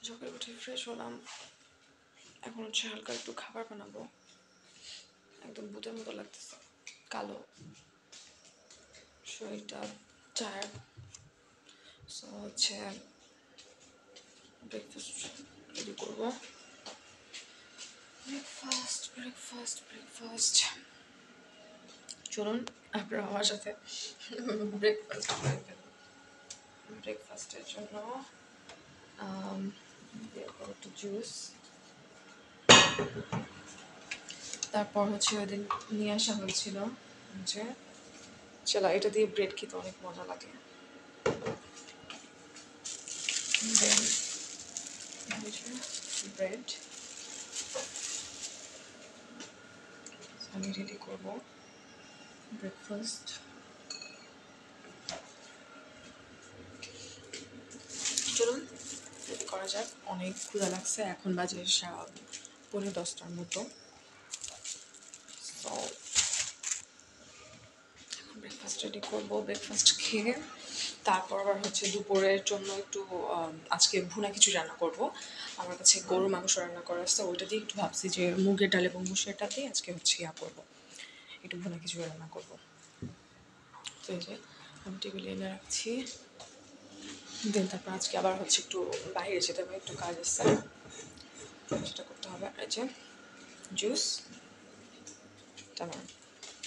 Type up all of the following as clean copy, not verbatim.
সকালে উঠে ফ্রেশ হলাম, এখন হচ্ছে হালকা একটু খাবার বানাবো। একদম ভূতের মতো লাগতেছে, কালো শরীরটা, টায়ার্ড। সো হচ্ছে ব্রেকফাস্ট রেডি করবো। ব্রেকফাস্ট চলুন আপনারা আমার সাথে ব্রেকফাস্ট করে ফেলুন। ব্রেকফাস্টের জন্য একটু জুস, তারপর হচ্ছে ওই দিন নিয়ে আসা হয়েছিল যে চলো এটা দিয়ে ব্রেড খেতে অনেক মজা লাগে। ব্রেড আমি রেডি করবো ব্রেকফাস্ট। চলুন রেডি করা যাক, অনেক ক্ষুধা লাগছে। এখন বাজে 9:45 মতো। তো এখন ব্রেকফাস্ট রেডি করবো। ব্রেকফাস্ট খেয়ে তারপর আবার হচ্ছে দুপুরের জন্য একটু আজকে ভুনা কিছু রান্না করব। আমার কাছে গরুর মাংস রান্না করা আসছে, ওইটা দিয়ে একটু ভাবছি যে মুগের ডাল এবং মুসুরের দিয়ে আজকে হচ্ছে করবো, একটু ভুনা কিছু রান্না করবো। তো এই যে আমি টেবিলে এনে রাখছি। দেন তারপর আজকে আবার হচ্ছে একটু বাইরে যেতে হবে, একটু কাজ আসছে, সেটা করতে হবে। এই যে জুস, আমার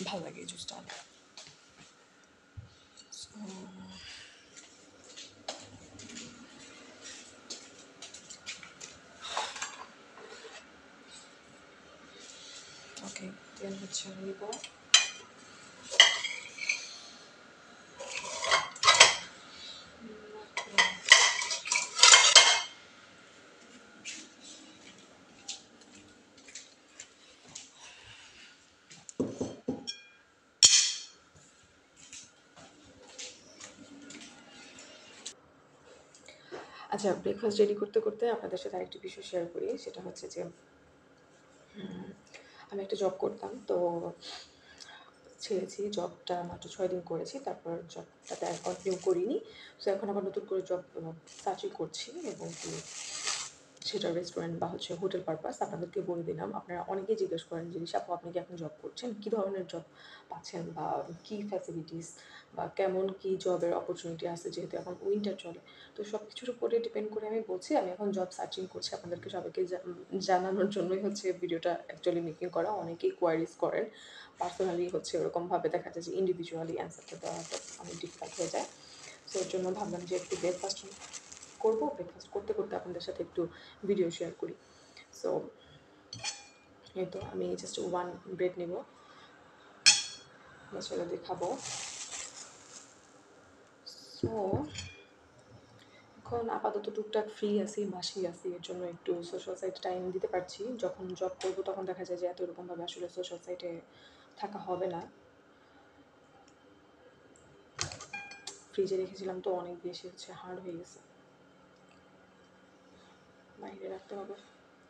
ভালো লাগে এই জুসটা অনেক। ওকে, দেন হচ্ছে নিব আচ্ছা, ব্রেকফাস্ট রেডি করতে করতে আপনাদের সাথে আরেকটি বিষয় শেয়ার করি। সেটা হচ্ছে যে আমি একটা জব করতাম, তো ছেড়েছি। জবটা মাত্র 6 দিন করেছি, তারপর জবটাতে আর কন্টিনিউ করিনি। তো এখন আবার নতুন করে জব সার্চিং করছি, এবং সেটা রেস্টুরেন্ট বা হচ্ছে হোটেল পারপাস। আপনাদেরকে বলে দিলাম, আপনারা অনেকেই জিজ্ঞেস করেন যে আপু আপনি কি এখন জব করছেন, কী ধরনের জব পাচ্ছেন, বা কী ফ্যাসিলিটিস বা কেমন কী জবের অপরচুনিটি আছে, যেহেতু এখন উইন্টার চলে। তো সব কিছুর উপরে ডিপেন্ড করে আমি বলছি আমি এখন জব সার্চিং করছি। আপনাদেরকে সবাইকে জানানোর জন্যই হচ্ছে ভিডিওটা অ্যাকচুয়ালি মেকিং করা। অনেকেই কোয়ারিজ করেন পার্সোনালি, হচ্ছে ওরকমভাবে দেখা যায় যে ইন্ডিভিজুয়ালি অ্যান্সারটা দেওয়াটা অনেক ডিফিকাল্ট হয়ে যায়। সো এর জন্য ভাবলাম যে একটু ব্রেকফাস্ট করবো, ব্রেকফাস্ট করতে করতে আপনাদের সাথে একটু ভিডিও শেয়ার করি। সো এই তো আমি জাস্ট 1 ব্রেড নেব, বাচ্চারা দিয়ে খাবো। সো এখন আপাতত টুকটাক ফ্রি আছি, বাসি আছি, এর জন্য একটু সোশ্যাল সাইটে টাইম দিতে পারছি। যখন জব করবো তখন দেখা যায় যে এত এরকমভাবে আসলে সোশ্যাল সাইটে থাকা হবে না। ফ্রিজে রেখেছিলাম তো অনেক বেশি হচ্ছে হার্ড হয়ে গেছে, বাইরে রাখতে হবে,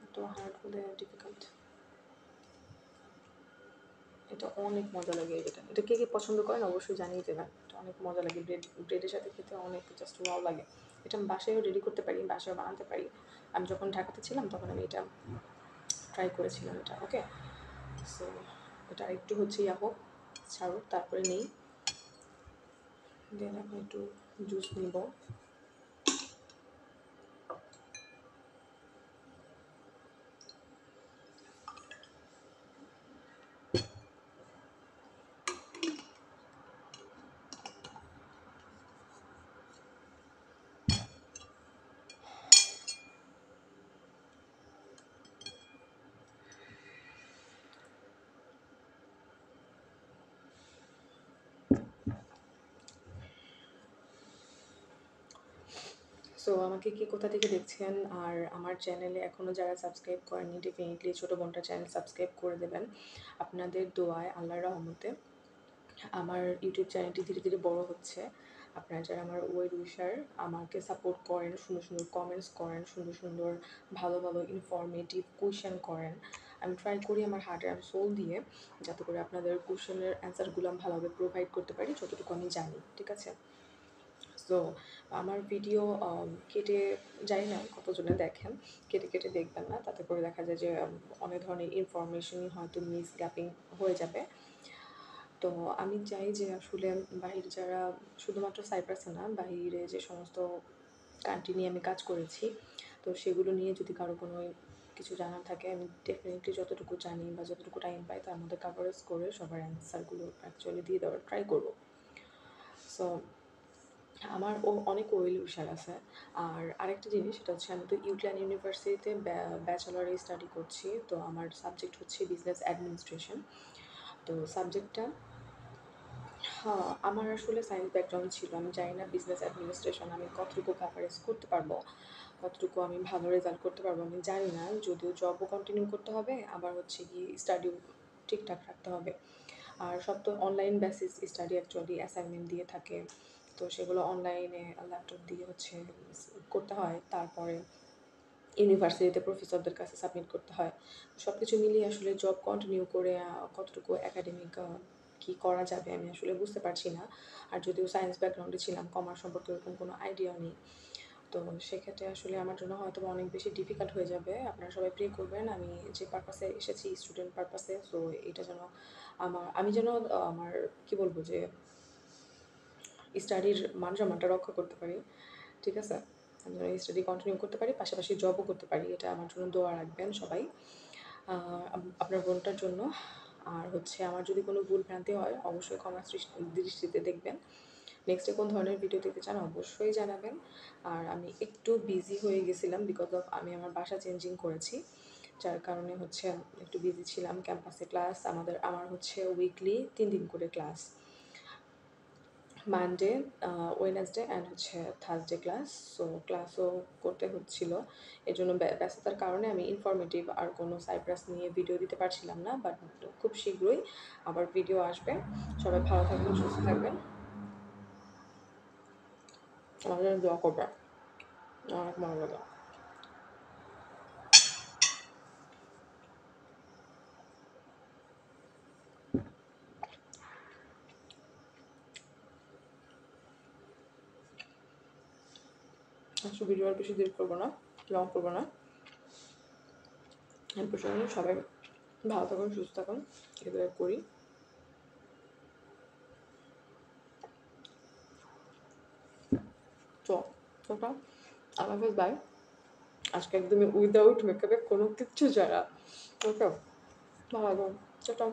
এত হার্ড হলে ডিফিকাল্ট। এটা অনেক মজা লাগে। এটা কে কে পছন্দ করেন অবশ্যই জানিয়ে দেবেন। এটা অনেক মজা লাগে, ব্রেডের সাথে খেতে অনেক জাস্ট ওয়াও লাগে। এটা আমি বাসায়ও রেডি করতে পারি, বাসায়ও বানাতে পারি। আমি যখন ঢাকাতে ছিলাম তখন আমি এটা ট্রাই করেছিলাম এটা। ওকে, সো এটা একটু হচ্ছে হোক, ছাড়ুক, তারপরে নেই। দেন আমি একটু জুস নিব। সো আমাকে কে কোথা থেকে দেখছেন, আর আমার চ্যানেলে এখনও যারা সাবস্ক্রাইব করেননি, ডেফিনেটলি ছোটো বোনটার চ্যানেল সাবস্ক্রাইব করে দেবেন। আপনাদের দোয়ায়, আল্লাহর রহমতে আমার ইউটিউব চ্যানেলটি ধীরে ধীরে বড় হচ্ছে। আপনারা যারা আমার ওয়েল উইশার, আমাকে সাপোর্ট করেন, সুন্দর সুন্দর কমেন্টস করেন, সুন্দর সুন্দর ভালো ভালো ইনফরমেটিভ কোয়েশ্চেন করেন। আমি ট্রাই করি আমার হার্ট অ্যান্ড সোল দিয়ে, যাতে করে আপনাদের কোয়েশ্চেনের অ্যান্সারগুলো আমি ভালোভাবে প্রোভাইড করতে পারি যতটুকু আমি জানি। ঠিক আছে? সো আমার ভিডিও কেটে জানি না কতজনে দেখেন, কেটে কেটে দেখবেন না, তাতে করে দেখা যায় যে অনেক ধরনের ইনফরমেশনই হয়তো মিস গ্যাপিং হয়ে যাবে। তো আমি চাই যে আসলে বাহিরে যারা, শুধুমাত্র সাইপ্রাসে না, বাহিরে যে সমস্ত কান্ট্রি নিয়ে আমি কাজ করেছি, তো সেগুলো নিয়ে যদি কারো কোনো কিছু জানার থাকে, আমি ডেফিনেটলি যতটুকু জানি বা যতটুকু টাইম পাই তার মধ্যে কাভারেজ করে সবার অ্যান্সারগুলো অ্যাকচুয়ালি দিয়ে দেওয়ার ট্রাই করবো। সো আমার অনেক ওয়েল উইশার আছে। আর আরেকটা জিনিস, সেটা হচ্ছে আমি তো ইউক্ল্যান ইউনিভার্সিটিতে ব্যাচেলরে স্টাডি করছি। তো আমার সাবজেক্ট হচ্ছে বিজনেস অ্যাডমিনিস্ট্রেশন। তো সাবজেক্টটা, হ্যাঁ, আমার আসলে সায়েন্স ব্যাকগ্রাউন্ড ছিল। আমি জানি না বিজনেস অ্যাডমিনিস্ট্রেশন আমি কতটুকু কাভারেজ করতে পারবো, কতটুকু আমি ভালো রেজাল্ট করতে পারবো আমি জানি না। যদিও জবও কন্টিনিউ করতে হবে, আবার হচ্ছে কি স্টাডিও ঠিকঠাক রাখতে হবে। আর সব তো online basis study, actually assignment দিয়ে থাকে, তো সেগুলো অনলাইনে ল্যাপটপ দিয়ে হচ্ছে করতে হয়। তারপরে ইউনিভার্সিটিতে প্রফেসরদের কাছে সাবমিট করতে হয়। সব কিছু মিলিয়ে আসলে জব কন্টিনিউ করে কতটুকু একাডেমিক কী করা যাবে আমি আসলে বুঝতে পারছি না। আর যদিও সায়েন্স ব্যাকগ্রাউন্ডে ছিলাম, কমার্স সম্পর্কে ওরকম কোনো আইডিয়াও নেই। তো সেক্ষেত্রে আসলে আমার জন্য হয়তো অনেক বেশি ডিফিকাল্ট হয়ে যাবে। আপনারা সবাই প্রে করবেন আমি যে পারপাসে এসেছি, স্টুডেন্ট পারপাসে, সো এটা যেন আমি যেন আমার কী বলবো, যে স্টাডির মানটা রক্ষা করতে পারি। ঠিক আছে? আমি যেন স্টাডি কন্টিনিউ করতে পারি, পাশাপাশি জবও করতে পারি। এটা আমার জন্য দোয়া রাখবেন সবাই, আপনার বোনটার জন্য। আর হচ্ছে আমার যদি কোনো ভুল ভ্রান্তি হয় অবশ্যই ক্ষমার দৃষ্টিতে দেখবেন। নেক্সটে কোন ধরনের ভিডিও দেখতে চান অবশ্যই জানাবেন। আর আমি একটু বিজি হয়ে গেছিলাম বিকজ অফ আমি আমার বাসা চেঞ্জিং করেছি, যার কারণে হচ্ছে একটু বিজি ছিলাম। ক্যাম্পাসে ক্লাস আমার হচ্ছে উইকলি 3 দিন করে ক্লাস, মানডে, ওয়েডনেসডে অ্যান্ড হচ্ছে থার্সডে ক্লাস। সো ক্লাসও করতে হচ্ছিল, এর জন্য ব্যস্ততার কারণে আমি ইনফরমেটিভ আর কোনো সাইপ্রাস নিয়ে ভিডিও দিতে পারছিলাম না। বাট খুব শীঘ্রই আবার ভিডিও আসবে। সবাই ভালো থাকবেন, সুস্থ থাকবেন, আমার জন্য দোয়া করবেন। অনেক ভালো লাগে। আজকে ভিডিও আর বেশি দেরি করবো না, লং করবো না। আমি প্রচন্ড সবাই ভালো থাকুন, সুস্থ থাকুন, এগুলো করি। তো ওটা আমার কাছে বাই। আজকে একদমই উইদাউট মেকআপে কোনো কিচ্ছু ছাড়া। ওকে, ভালো থাকুন, টাটা।